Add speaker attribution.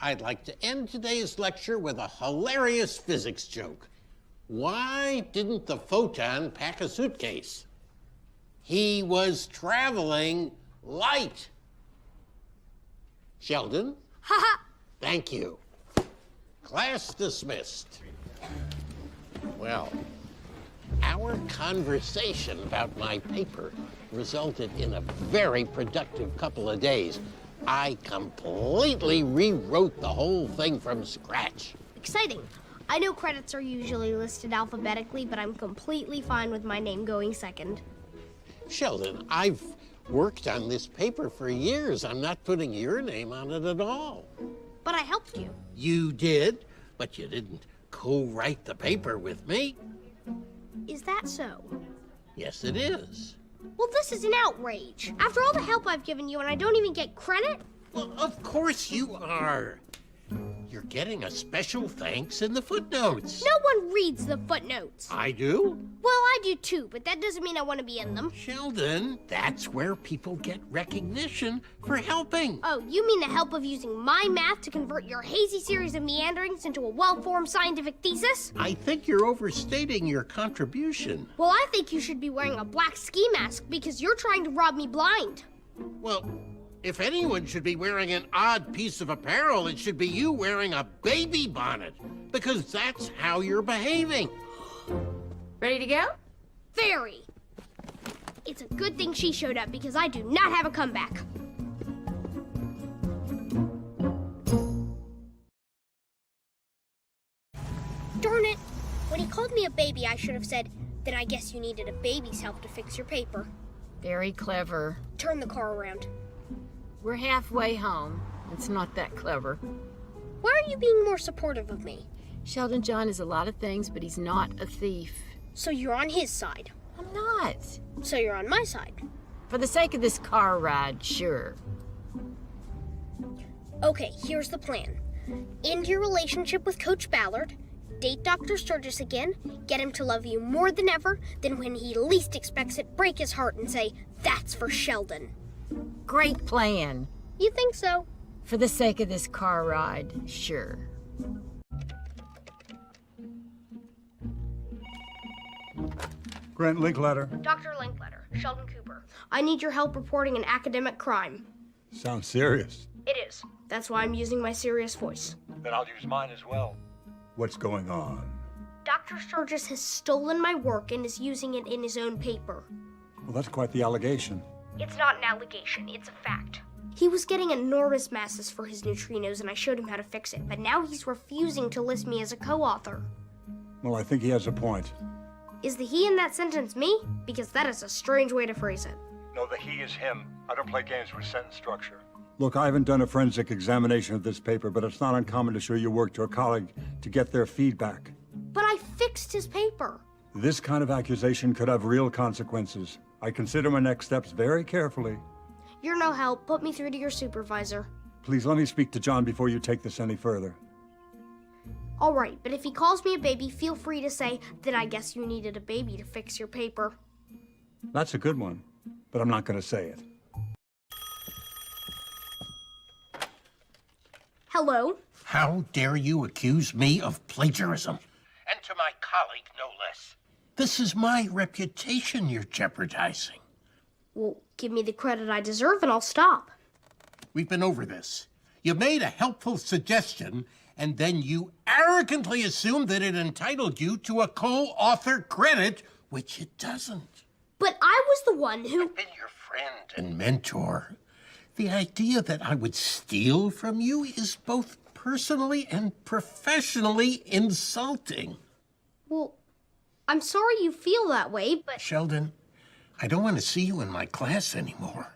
Speaker 1: I'd like to end today's lecture with a hilarious physics joke. Why didn't the photon pack a suitcase? He was traveling light. Sheldon?
Speaker 2: Haha.
Speaker 1: Thank you. Class dismissed. Well, our conversation about my paper resulted in a very productive couple of days. I completely rewrote the whole thing from scratch.
Speaker 2: Exciting. I know credits are usually listed alphabetically, but I'm completely fine with my name going second.
Speaker 1: Sheldon, I've worked on this paper for years. I'm not putting your name on it at all.
Speaker 2: But I helped you.
Speaker 1: You did, but you didn't co-write the paper with me.
Speaker 2: Is that so?
Speaker 1: Yes, it is.
Speaker 2: Well, this is an outrage. After all the help I've given you and I don't even get credit?
Speaker 1: Well, of course you are. You're getting a special thanks in the footnotes.
Speaker 2: No one reads the footnotes.
Speaker 1: I do?
Speaker 2: Well, I do too, but that doesn't mean I want to be in them.
Speaker 1: Sheldon, that's where people get recognition for helping.
Speaker 2: Oh, you mean the help of using my math to convert your hazy series of meanderings into a well-formed scientific thesis?
Speaker 1: I think you're overstating your contribution.
Speaker 2: Well, I think you should be wearing a black ski mask because you're trying to rob me blind.
Speaker 1: Well, if anyone should be wearing an odd piece of apparel, it should be you wearing a baby bonnet, because that's how you're behaving.
Speaker 3: Ready to go?
Speaker 2: Very. It's a good thing she showed up because I do not have a comeback. Darn it. When he called me a baby, I should have said, then I guess you needed a baby's help to fix your paper.
Speaker 3: Very clever.
Speaker 2: Turn the car around.
Speaker 3: We're halfway home. It's not that clever.
Speaker 2: Why are you being more supportive of me?
Speaker 3: Sheldon John is a lot of things, but he's not a thief.
Speaker 2: So you're on his side.
Speaker 3: I'm not.
Speaker 2: So you're on my side.
Speaker 3: For the sake of this car ride, sure.
Speaker 2: Okay, here's the plan. End your relationship with Coach Ballard, date Dr. Sturgis again, get him to love you more than ever, then when he least expects it, break his heart and say, that's for Sheldon.
Speaker 3: Great plan.
Speaker 2: You think so?
Speaker 3: For the sake of this car ride, sure.
Speaker 4: Grant Linkletter.
Speaker 2: Dr. Linkletter, Sheldon Cooper. I need your help reporting an academic crime.
Speaker 4: Sounds serious.
Speaker 2: It is. That's why I'm using my serious voice.
Speaker 4: Then I'll use mine as well. What's going on?
Speaker 2: Dr. Sturgis has stolen my work and is using it in his own paper.
Speaker 4: Well, that's quite the allegation.
Speaker 2: It's not an allegation, it's a fact. He was getting enormous masses for his neutrinos and I showed him how to fix it, but now he's refusing to list me as a co-author.
Speaker 4: Well, I think he has a point.
Speaker 2: Is the he in that sentence me? Because that is a strange way to phrase it.
Speaker 5: No, the he is him. I don't play games with sentence structure.
Speaker 4: Look, I haven't done a forensic examination of this paper, but it's not uncommon to show your work to a colleague to get their feedback.
Speaker 2: But I fixed his paper.
Speaker 4: This kind of accusation could have real consequences. I consider my next steps very carefully.
Speaker 2: You're no help. Put me through to your supervisor.
Speaker 4: Please let me speak to John before you take this any further.
Speaker 2: All right, but if he calls me a baby, feel free to say, then I guess you needed a baby to fix your paper.
Speaker 4: That's a good one, but I'm not going to say it.
Speaker 2: Hello?
Speaker 1: How dare you accuse me of plagiarism? And to my colleague, no less. This is my reputation you're jeopardizing.
Speaker 2: Well, give me the credit I deserve and I'll stop.
Speaker 1: We've been over this. You made a helpful suggestion, and then you arrogantly assumed that it entitled you to a co-author credit, which it doesn't.
Speaker 2: But I was the one who...
Speaker 1: I've been your friend and mentor. The idea that I would steal from you is both personally and professionally insulting.
Speaker 2: Well, I'm sorry you feel that way, but...
Speaker 1: Sheldon, I don't want to see you in my class anymore.